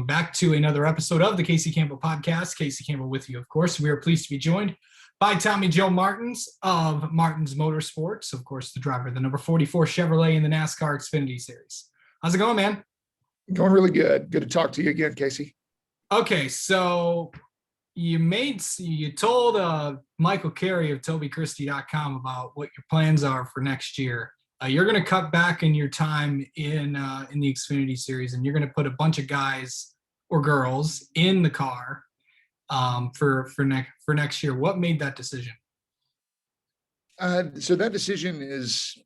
Back to another episode of the Casey Campbell Podcast. Casey Campbell with you, of course. We are pleased to be joined by Tommy Joe Martins of Martins Motorsports, of course, the driver of the number 44 Chevrolet in the NASCAR Xfinity Series. How's it going, man? Going really good. Good to talk to you again, Casey. Okay, so you told Michael Carey of TobyChristie.com about what your plans are for next year. You're going to cut back in your time in the Xfinity Series, and you're going to put a bunch of guys or girls in the car for next year. What made that decision? So that decision is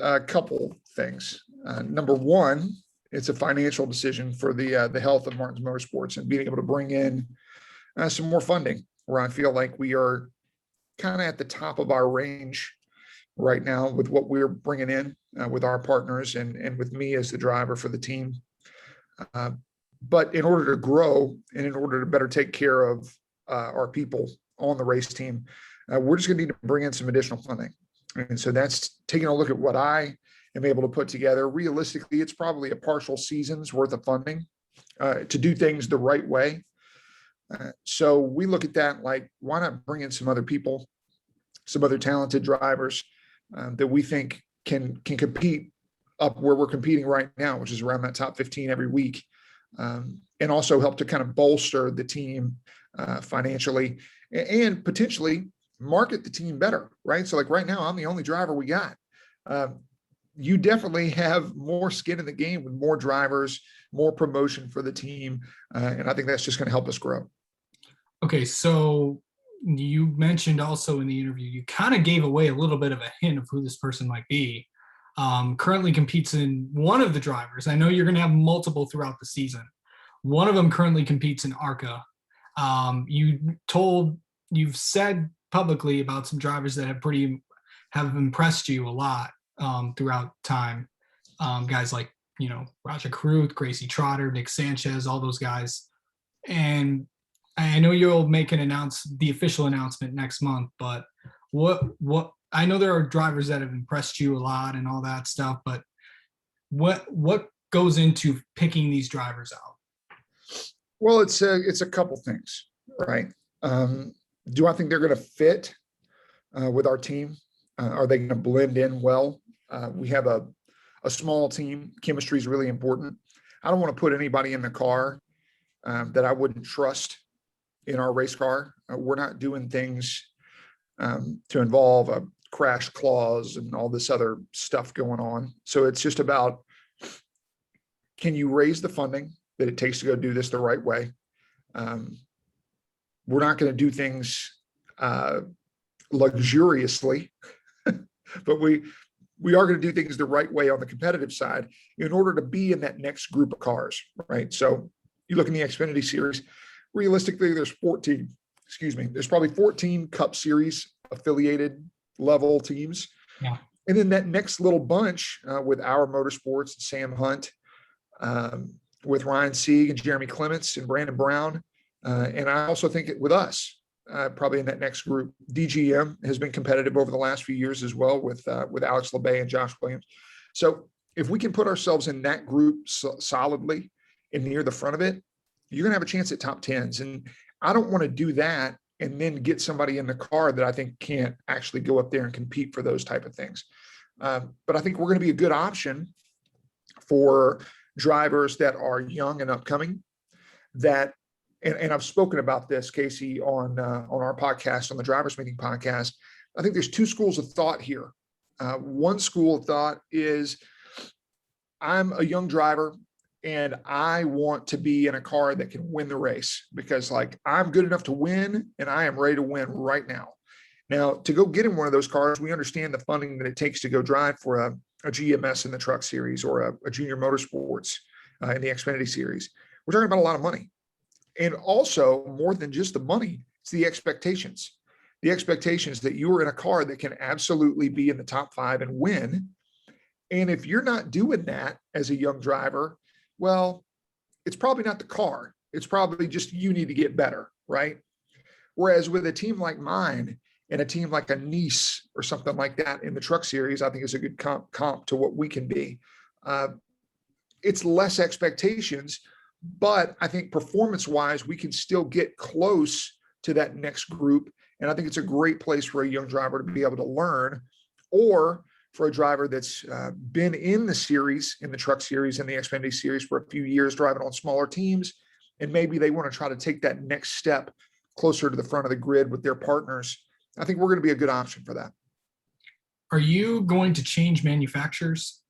a couple things. Number one, it's a financial decision for the health of Martins Motorsports and being able to bring in some more funding, where I feel like we are kind of at the top of our range right now with what we're bringing in with our partners and with me as the driver for the team. But in order to grow and in order to better take care of our people on the race team, we're just going to need to bring in some additional funding. And so that's taking a look at what I am able to put together. Realistically, it's probably a partial season's worth of funding to do things the right way. So we look at that like, why not bring in some other people, some other talented drivers that we think can compete up where we're competing right now, which is around that top 15 every week, and also help to kind of bolster the team financially and potentially market the team better, right? So like right now, I'm the only driver we got. You definitely have more skin in the game with more drivers, more promotion for the team. And I think that's just going to help us grow. Okay, so you mentioned also in the interview, you kind of gave away a little bit of a hint of who this person might be. Currently competes in one of the drivers. I know you're going to have multiple throughout the season. One of them currently competes in ARCA. You've said publicly about some drivers that have impressed you a lot throughout time. Guys like, Roger Cruth, Gracie Trotter, Nick Sanchez, all those guys. And I know you'll make the official announcement next month, but what I know there are drivers that have impressed you a lot and all that stuff, but what goes into picking these drivers out? Well, it's a couple things, right? Do I think they're going to fit with our team? Are they going to blend in well? We have a small team. Chemistry is really important. I don't want to put anybody in the car that I wouldn't trust in our race car. We're not doing things to involve a crash clause and all this other stuff going on. So it's just about, can you raise the funding that it takes to go do this the right way? We're not going to do things luxuriously, but we are going to do things the right way on the competitive side in order to be in that next group of cars, right? So you look in the Xfinity Series, realistically, there's probably 14 Cup Series affiliated level teams. Yeah. And then that next little bunch with our Motorsports, Sam Hunt, with Ryan Sieg and Jeremy Clements and Brandon Brown. And I also think with us, probably in that next group, DGM has been competitive over the last few years as well with Alex LeBay and Josh Williams. So if we can put ourselves in that group solidly and near the front of it, you're going to have a chance at top 10s. And I don't want to do that and then get somebody in the car that I think can't actually go up there and compete for those type of things. But I think we're going to be a good option for drivers that are young and upcoming that, and I've spoken about this, Casey, on our podcast, on the Drivers Meeting podcast. I think there's two schools of thought here. One school of thought is, I'm a young driver and I want to be in a car that can win the race because I'm good enough to win and I am ready to win right now. Now, to go get in one of those cars, we understand the funding that it takes to go drive for a GMS in the Truck Series or a Junior Motorsports in the Xfinity Series. We're talking about a lot of money. And also, more than just the money, it's the expectations. The expectations that you are in a car that can absolutely be in the top 5 and win. And if you're not doing that as a young driver, well, it's probably not the car. It's probably just you need to get better, right? Whereas with a team like mine and a team like a Nice or something like that in the Truck Series, I think is a good comp to what we can be. It's less expectations, But I think performance-wise, we can still get close to that next group. And I think it's a great place for a young driver to be able to learn, or for a driver that's been in the series, in the truck series, in the Xfinity series for a few years, driving on smaller teams. And maybe they want to try to take that next step closer to the front of the grid with their partners. I think we're going to be a good option for that. Are you going to change manufacturers?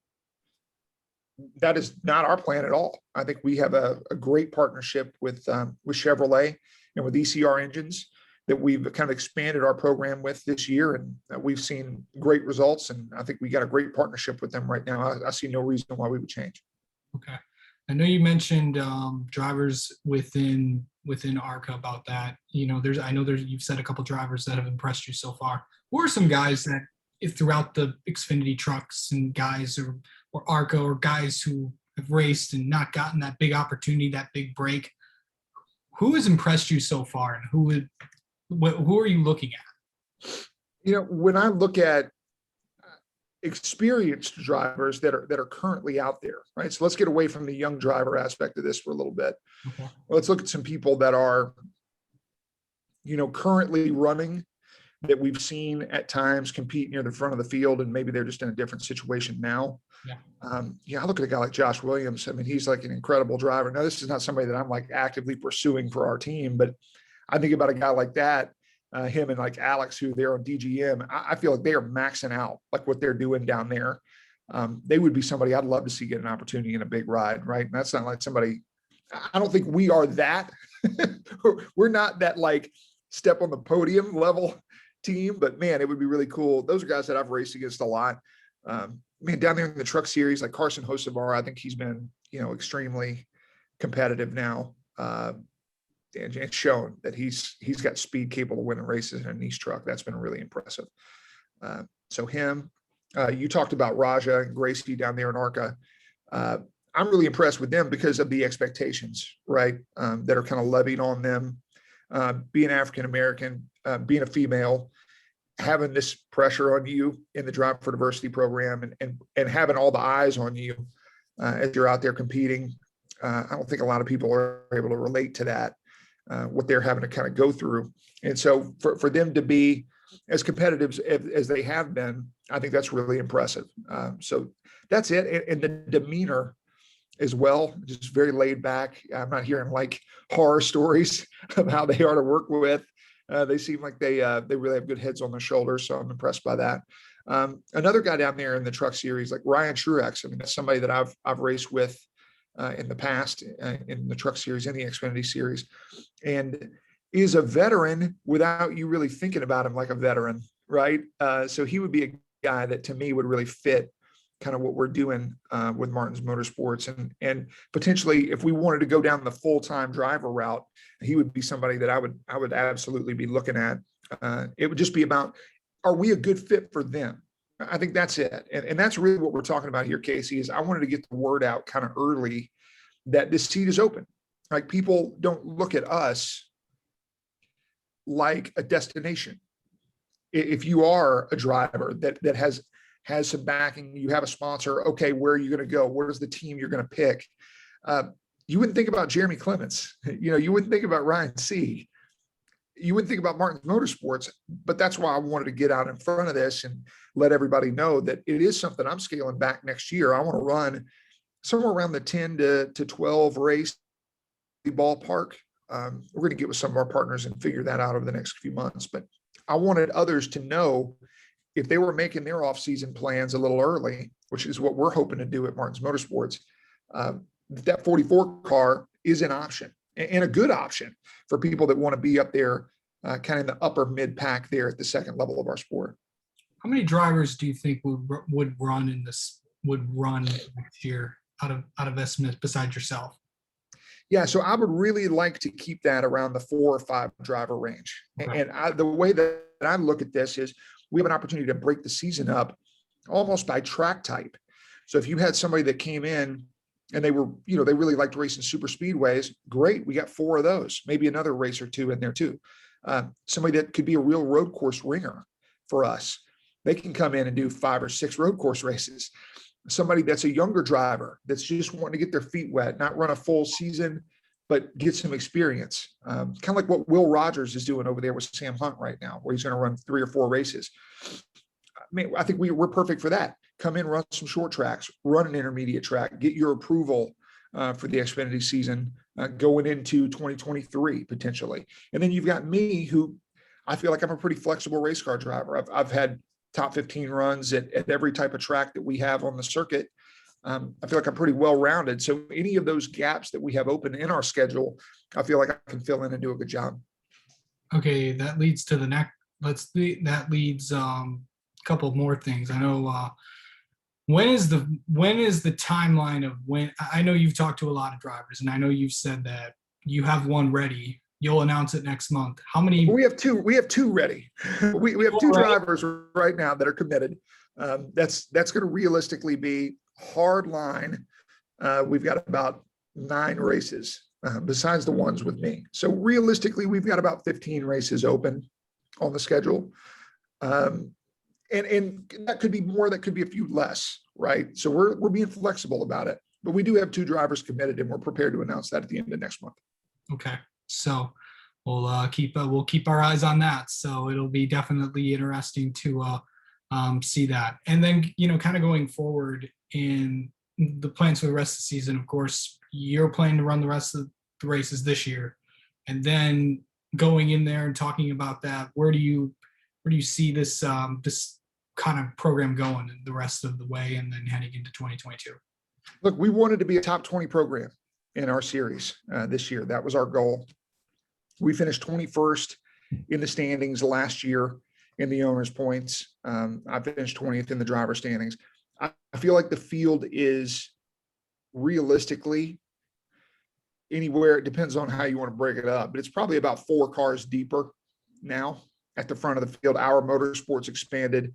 That is not our plan at all. I think we have a great partnership with Chevrolet and with ECR Engines that we've kind of expanded our program with this year, and we've seen great results. And I think we got a great partnership with them right now. I see no reason why we would change. Okay. I know you mentioned drivers within ARCA about that. You know, you've said a couple drivers that have impressed you so far. Who are some guys that, if throughout the Xfinity trucks and guys or ARCA, or guys who have raced and not gotten that big opportunity, that big break, who has impressed you so far, and who are you looking at? You know, when I look at experienced drivers that are currently out there, right? So let's get away from the young driver aspect of this for a little bit. Okay. Let's look at some people that are, you know, currently running, that we've seen at times compete near the front of the field, and maybe they're just in a different situation now. Yeah. I look at a guy like Josh Williams. I mean, he's like an incredible driver. Now, this is not somebody that I'm like actively pursuing for our team, but I think about a guy like that, him and like Alex, who they're on DGM. I feel like they are maxing out like what they're doing down there. They would be somebody I'd love to see get an opportunity in a big ride, right? And that's not like somebody, I don't think we are that. We're not that like step on the podium level team, but man, it would be really cool. Those are guys that I've raced against a lot. Man, down there in the truck series, like Carson Hocevar, I think he's been, you know, extremely competitive now, and shown that he's got speed capable of winning races in a niche truck. That's been really impressive. So him, you talked about Raja and Gracie down there in ARCA. I'm really impressed with them because of the expectations, right? That are kind of levied on them, being African-American, being a female, having this pressure on you in the Drive for Diversity program, and having all the eyes on you as you're out there competing. I don't think a lot of people are able to relate to that, what they're having to kind of go through. And so for them to be as competitive as they have been, I think that's really impressive. So that's it. And the demeanor as well, just very laid back. I'm not hearing like horror stories of how they are to work with. They seem like they really have good heads on their shoulders. So I'm impressed by that. Another guy down there in the truck series, like Ryan Truex. I mean, that's somebody that I've raced with in the past in the truck series, in the Xfinity series, and is a veteran without you really thinking about him like a veteran, right? So he would be a guy that to me would really fit kind of what we're doing with Martin's Motorsports, and potentially if we wanted to go down the full-time driver route, he would be somebody that I would absolutely be looking at. It would just be about, are we a good fit for them? I think that's it. And that's really what we're talking about here, Casey, is I wanted to get the word out kind of early that this seat is open. Like, people don't look at us like a destination. If you are a driver that has some backing, you have a sponsor, okay, where are you going to go? Where's the team you're going to pick? You wouldn't think about Jeremy Clements. You know, you wouldn't think about Ryan Sieg. You wouldn't think about Martin's Motorsports, but that's why I wanted to get out in front of this and let everybody know that it is something I'm scaling back next year. I want to run somewhere around the 10 to 12 race ballpark. We're going to get with some of our partners and figure that out over the next few months. But I wanted others to know, if they were making their off-season plans a little early, which is what we're hoping to do at Martin's Motorsports, that 44 car is an option, and a good option for people that want to be up there, kind of in the upper mid pack there at the second level of our sport. How many drivers do you think would run next year out of estimates besides yourself? Yeah, so I would really like to keep that around the 4 or 5 driver range. Okay. And the way that I look at this is, we have an opportunity to break the season up almost by track type. So if you had somebody that came in and they were, you know, they really liked racing super speedways, great. We got 4 of those, maybe another race or 2 in there too. Somebody that could be a real road course ringer for us, they can come in and do 5 or 6 road course races. somebody that's a younger driver that's just wanting to get their feet wet, not run a full season, but get some experience. Kind of like what Will Rogers is doing over there with Sam Hunt right now, where he's going to run 3 or 4 races. I mean, I think we're perfect for that. Come in, run some short tracks, run an intermediate track, get your approval for the Xfinity season going into 2023 potentially. And then you've got me, who I feel like I'm a pretty flexible race car driver. I've had top 15 runs at every type of track that we have on the circuit. I feel like I'm pretty well-rounded. So any of those gaps that we have open in our schedule, I feel like I can fill in and do a good job. Okay, that leads to the next. That leads a couple more things. I know. When is the timeline of when? I know you've talked to a lot of drivers, and I know you've said that you have one ready. You'll announce it next month. How many? We have two ready. we have 2 drivers right now that are committed. That's going to realistically be hard line. We've got about 9 races besides the ones with me. So realistically, we've got about 15 races open on the schedule. And that could be more, that could be a few less, right? So we're being flexible about it, but we do have 2 drivers committed, and we're prepared to announce that at the end of next month. Okay, so we'll keep our eyes on that. So it'll be definitely interesting to see that. And then, kind of going forward in the plans for the rest of the season, of course, you're planning to run the rest of the races this year. And then going in there and talking about that, where do you see this this kind of program going the rest of the way and then heading into 2022? Look, we wanted to be a top 20 program in our series this year. That was our goal. We finished 21st in the standings last year in the owners' points. I finished 20th in the driver standings. I feel like the field is realistically anywhere. It depends on how you want to break it up, but it's probably about 4 cars deeper now at the front of the field. Our Motorsports expanded.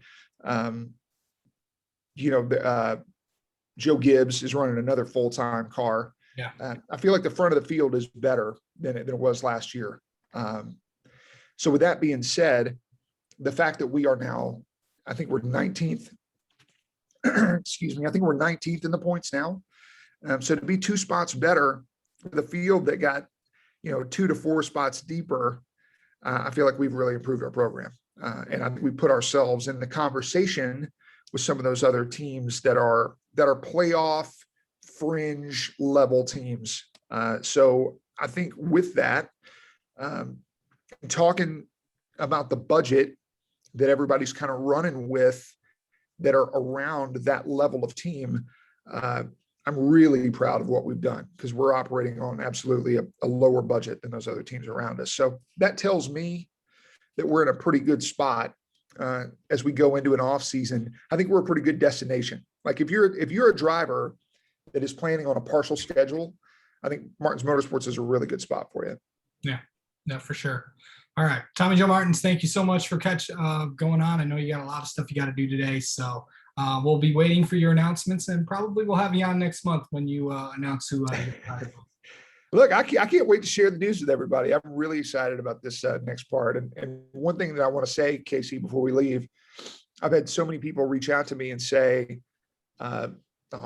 Joe Gibbs is running another full-time car. Yeah. I feel like the front of the field is better than it was last year. So with that being said, the fact that we are now, I think we're 19th. Excuse me. I think we're 19th in the points now. So to be 2 spots better for the field that got, 2 to 4 spots deeper, I feel like we've really improved our program. And I think we put ourselves in the conversation with some of those other teams that are playoff fringe level teams. So I think with that, talking about the budget that everybody's kind of running with that are around that level of team, I'm really proud of what we've done, because we're operating on absolutely a lower budget than those other teams around us. So that tells me that we're in a pretty good spot as we go into an off season. I think we're a pretty good destination. Like if you're a driver that is planning on a partial schedule, I think Martins Motorsports is a really good spot for you. Yeah, for sure. All right, Tommy Joe Martins, thank you so much for going on. I know you got a lot of stuff you got to do today, so we'll be waiting for your announcements, and probably we'll have you on next month when you announce who. Look, I can't wait to share the news with everybody. I'm really excited about this next part. And one thing that I want to say, Casey, before we leave, I've had so many people reach out to me and say, oh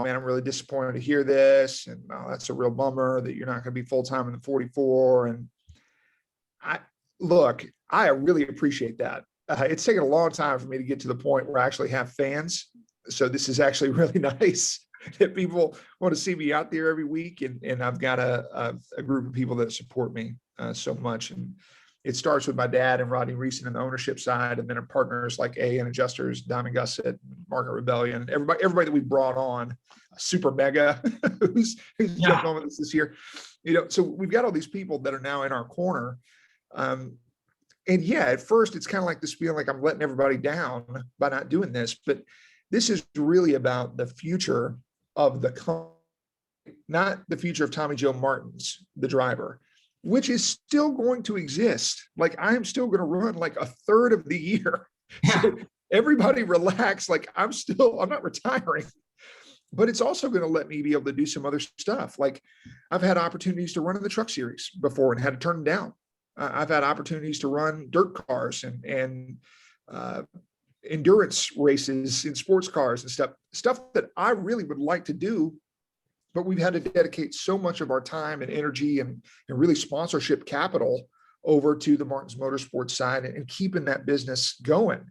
man, I'm really disappointed to hear this. And oh, that's a real bummer that you're not going to be full-time in the 44. And I really appreciate that. It's taken a long time for me to get to the point where I actually have fans. So this is actually really nice that people want to see me out there every week. And I've got a group of people that support me so much. And it starts with my dad and Rodney Reeson in the ownership side, and then our partners like A&N Adjusters, Diamond Gusset, Market Rebellion, everybody that we brought on, Super Mega, who's jumped on with us this year. So we've got all these people that are now in our corner. And yeah, at first it's kind of like this feeling like I'm letting everybody down by not doing this, but this is really about the future of the company, not the future of Tommy Joe Martins, the driver, which is still going to exist. Like I'm still going to run like a third of the year. Yeah. So everybody relax. Like I'm not retiring, but it's also going to let me be able to do some other stuff. Like I've had opportunities to run in the truck series before and had to turn them down. I've had opportunities to run dirt cars and endurance races in sports cars and stuff that I really would like to do, but we've had to dedicate so much of our time and energy and really sponsorship capital over to the Martin's Motorsports side and keeping that business going.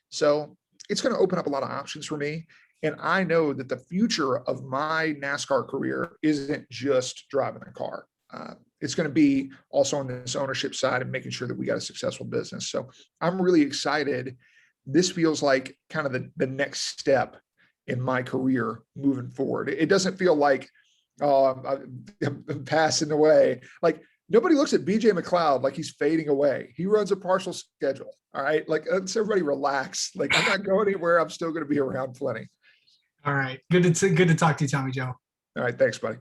So it's going to open up a lot of options for me. And I know that the future of my NASCAR career isn't just driving a car. It's going to be also on this ownership side and making sure that we got a successful business. So I'm really excited. This feels like kind of the next step in my career moving forward. It doesn't feel like, oh, I'm passing away. Like, nobody looks at BJ McLeod like he's fading away. He runs a partial schedule. All right. Like, let's everybody relax. Like, I'm not going anywhere. I'm still going to be around plenty. All right. Good to talk to you, Tommy Joe. All right. Thanks, buddy.